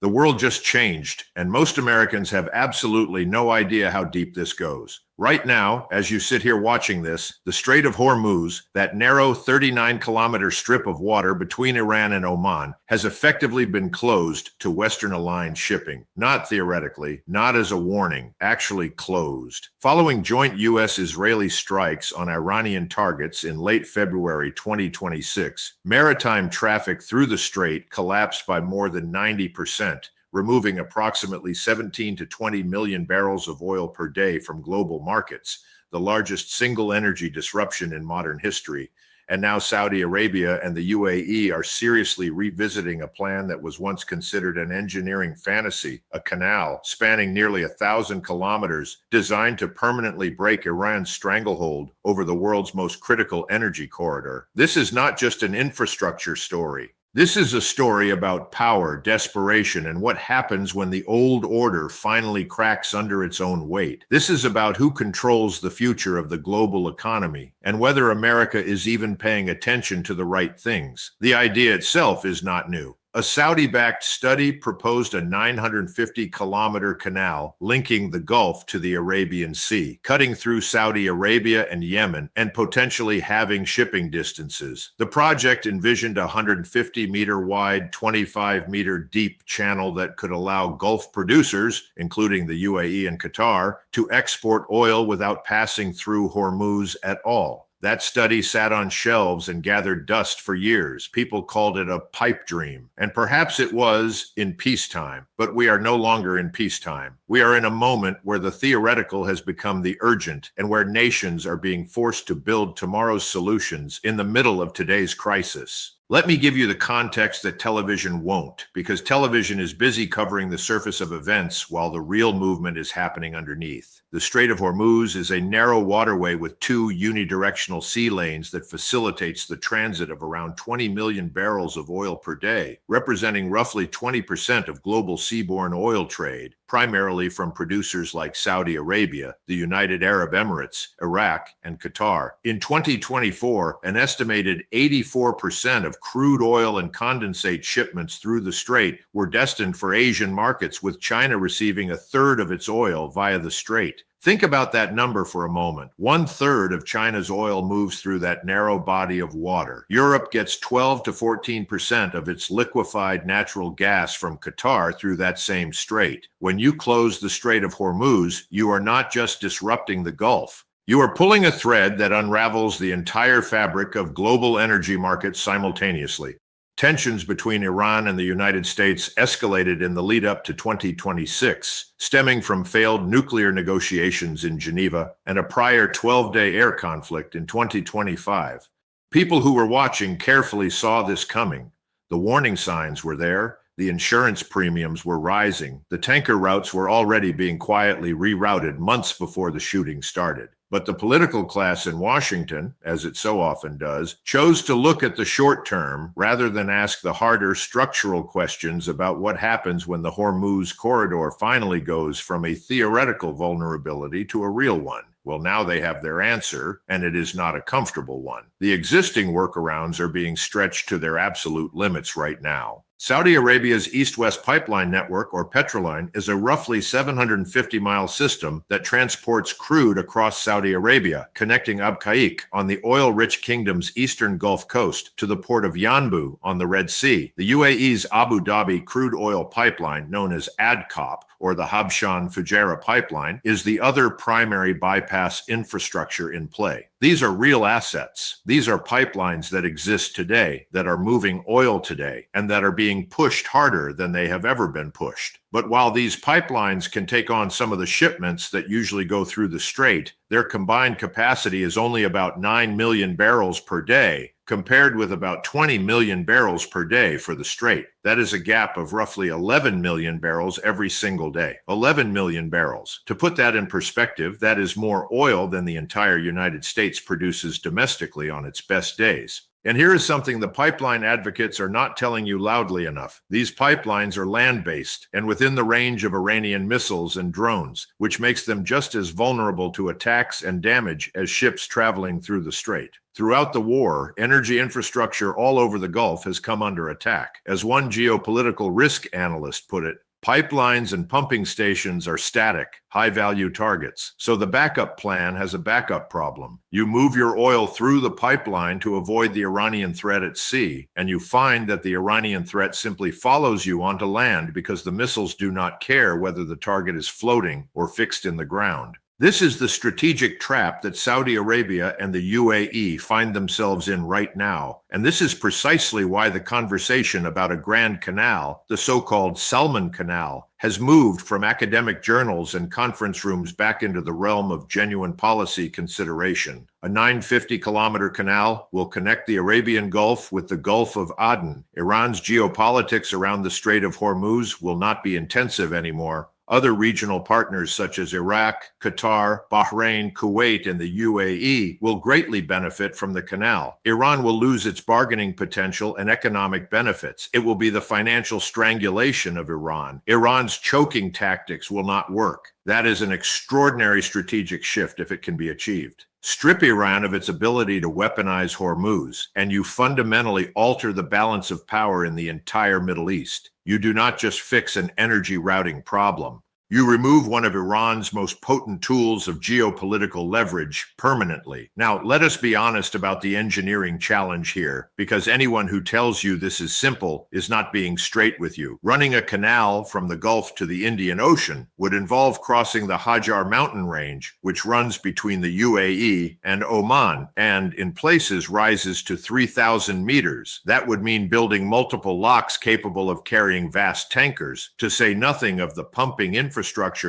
The world just changed, and most Americans have absolutely no idea how deep this goes. Right now, as you sit here watching this, the Strait of Hormuz, that narrow 39-kilometer strip of water between Iran and Oman, has effectively been closed to Western-aligned shipping. Not theoretically, not as a warning, actually closed. Following joint U.S.-Israeli strikes on Iranian targets in late February 2026, maritime traffic through the strait collapsed by more than 90%. Removing approximately 17 to 20 million barrels of oil per day from global markets, the largest single energy disruption in modern history. And now Saudi Arabia and the UAE are seriously revisiting a plan that was once considered an engineering fantasy, a canal spanning nearly 1,000 kilometers designed to permanently break Iran's stranglehold over the world's most critical energy corridor. This is not just an infrastructure story. This is a story about power, desperation, and what happens when the old order finally cracks under its own weight. This is about who controls the future of the global economy and whether America is even paying attention to the right things. The idea itself is not new. A Saudi-backed study proposed a 950-kilometer canal linking the Gulf to the Arabian Sea, cutting through Saudi Arabia and Yemen and potentially halving shipping distances. The project envisioned a 150-meter wide, 25-meter deep channel that could allow Gulf producers, including the UAE and Qatar, to export oil without passing through Hormuz at all. That study sat on shelves and gathered dust for years. People called it a pipe dream. And perhaps it was in peacetime, but we are no longer in peacetime. We are in a moment where the theoretical has become the urgent and where nations are being forced to build tomorrow's solutions in the middle of today's crisis. Let me give you the context that television won't, because television is busy covering the surface of events while the real movement is happening underneath. The Strait of Hormuz is a narrow waterway with two unidirectional sea lanes that facilitates the transit of around 20 million barrels of oil per day, representing roughly 20% of global seaborne oil trade, primarily from producers like Saudi Arabia, the United Arab Emirates, Iraq, and Qatar. In 2024, an estimated 84% of crude oil and condensate shipments through the strait were destined for Asian markets, with China receiving a third of its oil via the strait. Think about that number for a moment. 1/3 of China's oil moves through that narrow body of water. Europe gets 12 to 14% of its liquefied natural gas from Qatar through that same strait. When you close the Strait of Hormuz, you are not just disrupting the Gulf. You are pulling a thread that unravels the entire fabric of global energy markets simultaneously. Tensions between Iran and the United States escalated in the lead up to 2026, stemming from failed nuclear negotiations in Geneva and a prior 12-day air conflict in 2025. People who were watching carefully saw this coming. The warning signs were there. The insurance premiums were rising. The tanker routes were already being quietly rerouted months before the shooting started. But the political class in Washington, as it so often does, chose to look at the short term rather than ask the harder structural questions about what happens when the Hormuz corridor finally goes from a theoretical vulnerability to a real one. Well, now they have their answer, and it is not a comfortable one. The existing workarounds are being stretched to their absolute limits right now. Saudi Arabia's East-West Pipeline Network, or Petroline, is a roughly 750-mile system that transports crude across Saudi Arabia, connecting Abqaiq on the oil-rich kingdom's eastern Gulf Coast to the port of Yanbu on the Red Sea. The UAE's Abu Dhabi crude oil pipeline, known as ADCOP, or the Habshan-Fujairah pipeline, is the other primary bypass infrastructure in play. These are real assets. These are pipelines that exist today, that are moving oil today, and that are being pushed harder than they have ever been pushed. But while these pipelines can take on some of the shipments that usually go through the strait, their combined capacity is only about 9 million barrels per day, compared with about 20 million barrels per day for the strait. That is a gap of roughly 11 million barrels every single day. 11 million barrels. To put that in perspective, that is more oil than the entire United States produces domestically on its best days. And here is something the pipeline advocates are not telling you loudly enough. These pipelines are land-based and within the range of Iranian missiles and drones, which makes them just as vulnerable to attacks and damage as ships traveling through the strait. Throughout the war, energy infrastructure all over the Gulf has come under attack. As one geopolitical risk analyst put it, pipelines and pumping stations are static, high-value targets, so the backup plan has a backup problem. You move your oil through the pipeline to avoid the Iranian threat at sea, and you find that the Iranian threat simply follows you onto land because the missiles do not care whether the target is floating or fixed in the ground. This is the strategic trap that Saudi Arabia and the UAE find themselves in right now, and this is precisely why the conversation about a Grand Canal, the so-called Salman Canal, has moved from academic journals and conference rooms back into the realm of genuine policy consideration. A 950-kilometer canal will connect the Arabian Gulf with the Gulf of Aden. Iran's geopolitics around the Strait of Hormuz will not be intensive anymore. Other regional partners such as Iraq, Qatar, Bahrain, Kuwait, and the UAE will greatly benefit from the canal. Iran will lose its bargaining potential and economic benefits. It will be the financial strangulation of Iran. Iran's choking tactics will not work. That is an extraordinary strategic shift if it can be achieved. Strip Iran of its ability to weaponize Hormuz, and you fundamentally alter the balance of power in the entire Middle East. You do not just fix an energy routing problem. You remove one of Iran's most potent tools of geopolitical leverage permanently. Now, let us be honest about the engineering challenge here, because anyone who tells you this is simple is not being straight with you. Running a canal from the Gulf to the Indian Ocean would involve crossing the Hajar mountain range, which runs between the UAE and Oman, and in places rises to 3,000 meters. That would mean building multiple locks capable of carrying vast tankers, to say nothing of the pumping infrastructure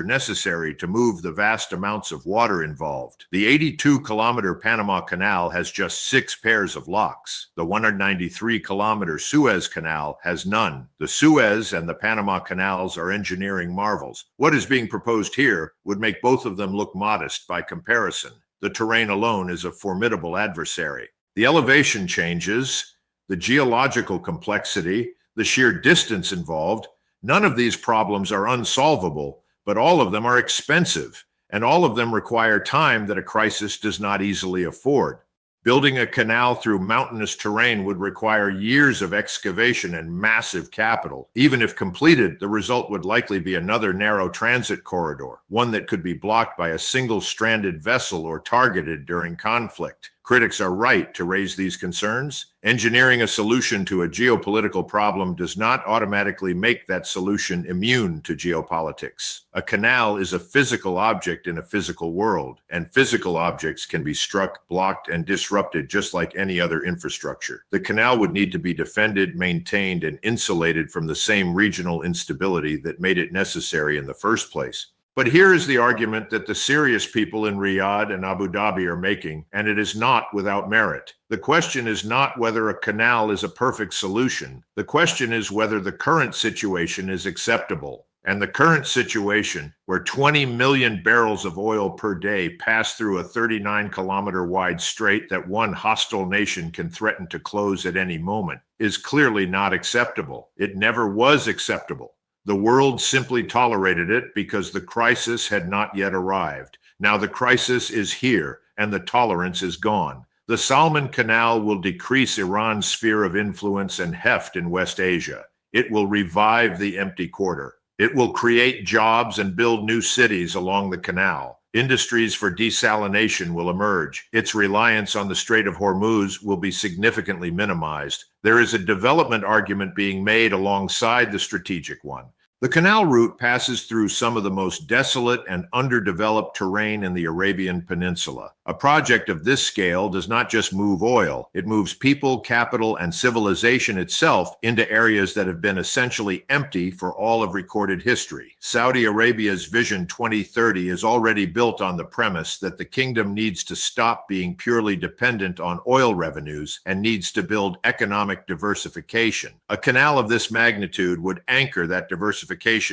necessary to move the vast amounts of water involved. The 82-kilometer Panama Canal has just 6 pairs of locks. The 193-kilometer Suez Canal has none. The Suez and the Panama Canals are engineering marvels. What is being proposed here would make both of them look modest by comparison. The terrain alone is a formidable adversary. The elevation changes, the geological complexity, the sheer distance involved, none of these problems are unsolvable, but all of them are expensive, and all of them require time that a crisis does not easily afford. Building a canal through mountainous terrain would require years of excavation and massive capital. Even if completed, the result would likely be another narrow transit corridor, one that could be blocked by a single-stranded vessel or targeted during conflict. Critics are right to raise these concerns. Engineering a solution to a geopolitical problem does not automatically make that solution immune to geopolitics. A canal is a physical object in a physical world, and physical objects can be struck, blocked, and disrupted just like any other infrastructure. The canal would need to be defended, maintained, and insulated from the same regional instability that made it necessary in the first place. But here is the argument that the serious people in Riyadh and Abu Dhabi are making, and it is not without merit. The question is not whether a canal is a perfect solution. The question is whether the current situation is acceptable. And the current situation, where 20 million barrels of oil per day pass through a 39-kilometer wide strait that one hostile nation can threaten to close at any moment, is clearly not acceptable. It never was acceptable. The world simply tolerated it because the crisis had not yet arrived. Now the crisis is here, and the tolerance is gone. The Salman Canal will decrease Iran's sphere of influence and heft in West Asia. It will revive the empty quarter. It will create jobs and build new cities along the canal. Industries for desalination will emerge. Its reliance on the Strait of Hormuz will be significantly minimized. There is a development argument being made alongside the strategic one. The canal route passes through some of the most desolate and underdeveloped terrain in the Arabian Peninsula. A project of this scale does not just move oil, it moves people, capital, and civilization itself into areas that have been essentially empty for all of recorded history. Saudi Arabia's Vision 2030 is already built on the premise that the kingdom needs to stop being purely dependent on oil revenues and needs to build economic diversification. A canal of this magnitude would anchor that diversification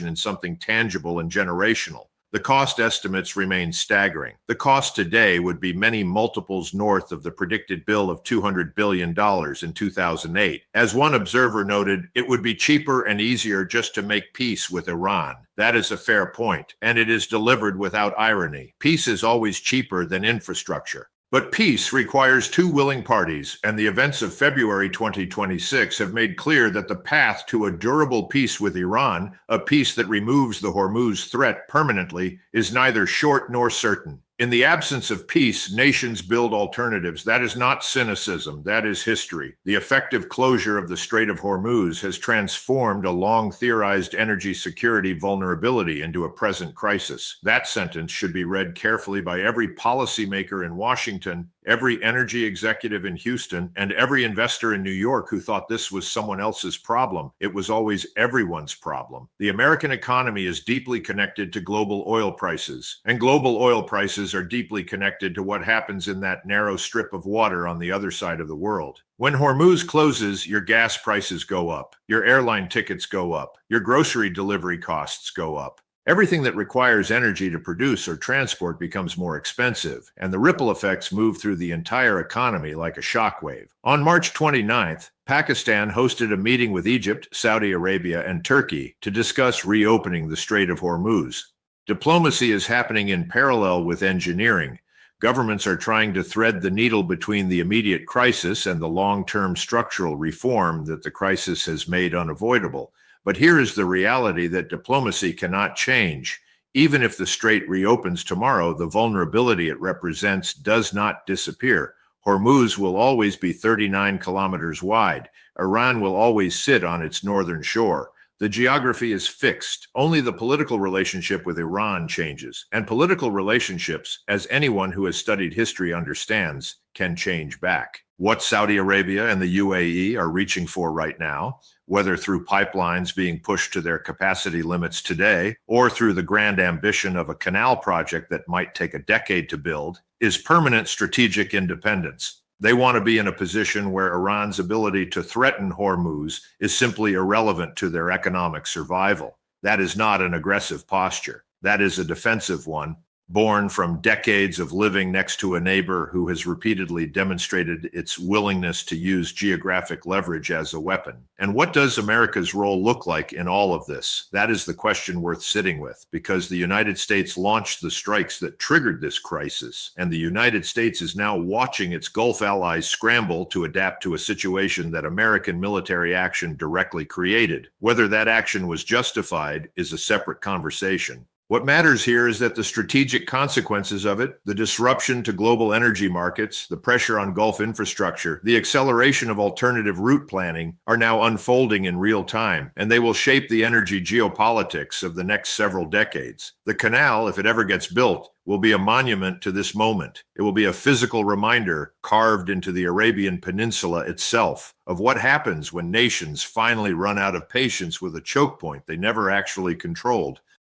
in something tangible and generational. The cost estimates remain staggering. The cost today would be many multiples north of the predicted bill of $200 billion in 2008. As one observer noted, it would be cheaper and easier just to make peace with Iran. That is a fair point, and it is delivered without irony. Peace is always cheaper than infrastructure. But peace requires two willing parties, and the events of February 2026 have made clear that the path to a durable peace with Iran, a peace that removes the Hormuz threat permanently, is neither short nor certain. In the absence of peace, nations build alternatives. That is not cynicism, that is history. The effective closure of the Strait of Hormuz has transformed a long-theorized energy security vulnerability into a present crisis. That sentence should be read carefully by every policymaker in Washington, every energy executive in Houston, and every investor in New York who thought this was someone else's problem. It was always everyone's problem. The American economy is deeply connected to global oil prices, and global oil prices are deeply connected to what happens in that narrow strip of water on the other side of the world. When Hormuz closes, your gas prices go up, your airline tickets go up, your grocery delivery costs go up. Everything that requires energy to produce or transport becomes more expensive, and the ripple effects move through the entire economy like a shockwave. On March 29th, Pakistan hosted a meeting with Egypt, Saudi Arabia, and Turkey to discuss reopening the Strait of Hormuz. Diplomacy is happening in parallel with engineering. Governments are trying to thread the needle between the immediate crisis and the long-term structural reform that the crisis has made unavoidable. But here is the reality that diplomacy cannot change. Even if the strait reopens tomorrow, the vulnerability it represents does not disappear. Hormuz will always be 39 kilometers wide. Iran will always sit on its northern shore. The geography is fixed. Only the political relationship with Iran changes. And political relationships, as anyone who has studied history understands, can change back. What Saudi Arabia and the UAE are reaching for right now, whether through pipelines being pushed to their capacity limits today or through the grand ambition of a canal project that might take a decade to build, is permanent strategic independence. They want to be in a position where Iran's ability to threaten Hormuz is simply irrelevant to their economic survival. That is not an aggressive posture. That is a defensive one, born from decades of living next to a neighbor who has repeatedly demonstrated its willingness to use geographic leverage as a weapon. And what does America's role look like in all of this? That is the question worth sitting with, because the United States launched the strikes that triggered this crisis, and the United States is now watching its Gulf allies scramble to adapt to a situation that American military action directly created. Whether that action was justified is a separate conversation. What matters here is that the strategic consequences of it, the disruption to global energy markets, the pressure on Gulf infrastructure, the acceleration of alternative route planning are now unfolding in real time, and they will shape the energy geopolitics of the next several decades. The canal, if it ever gets built, will be a monument to this moment. It will be a physical reminder carved into the Arabian Peninsula itself of what happens when nations finally run out of patience with a choke point they never actually controlled.